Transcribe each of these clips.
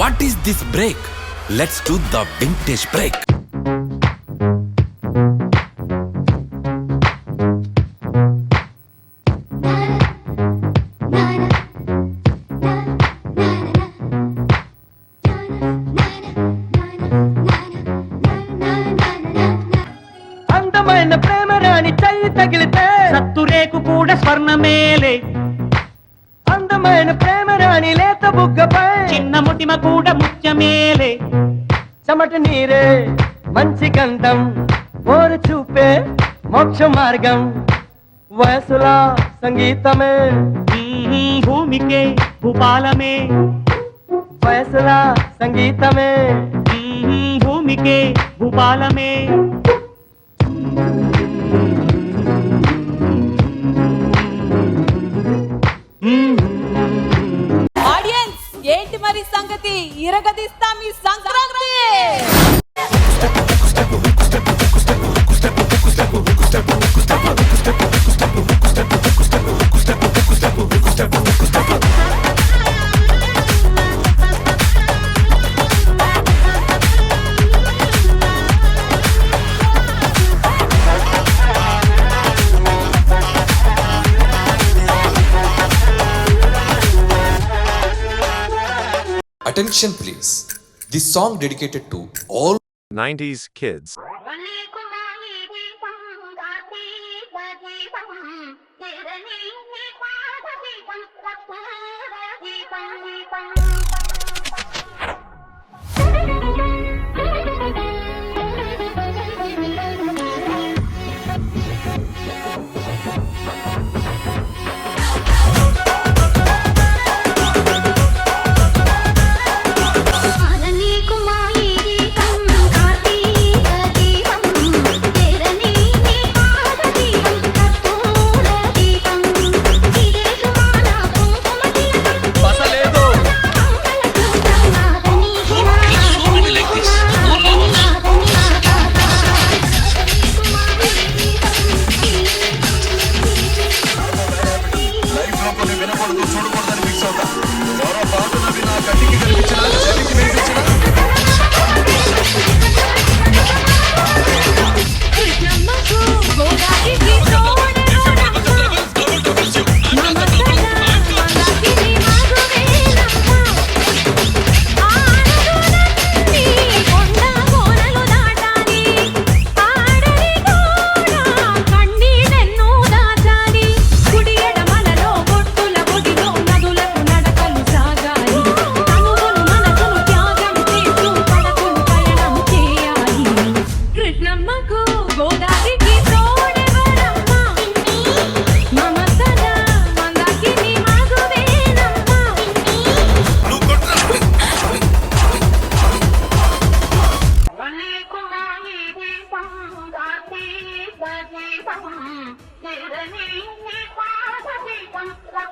What is this break? Let's do the vintage break. అందమైన ప్రేమ రాణి చెయ్యి తగిలితే సత్తురేకు కూడా స్వర్ణమేలే. అందమైన ప్రేమ రాణి లేత బుగ్గపై చిన్న ముటిమ కూడా ముత్యమేలే. చెమట నీరే మంచి గంధం, ఓరు చూపే మోక్ష మార్గం. వయసులా సంగీతమే భూమికే భూపాలమే. వయసులా సంగీతమే భూమికే భూపాలమే. ఆడియన్స్ ఏంటి మరి సంగతి, ఇరగదీస్తాం ఈ Sankranti. Attention please. This song dedicated to all 90s kids.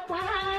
Bye.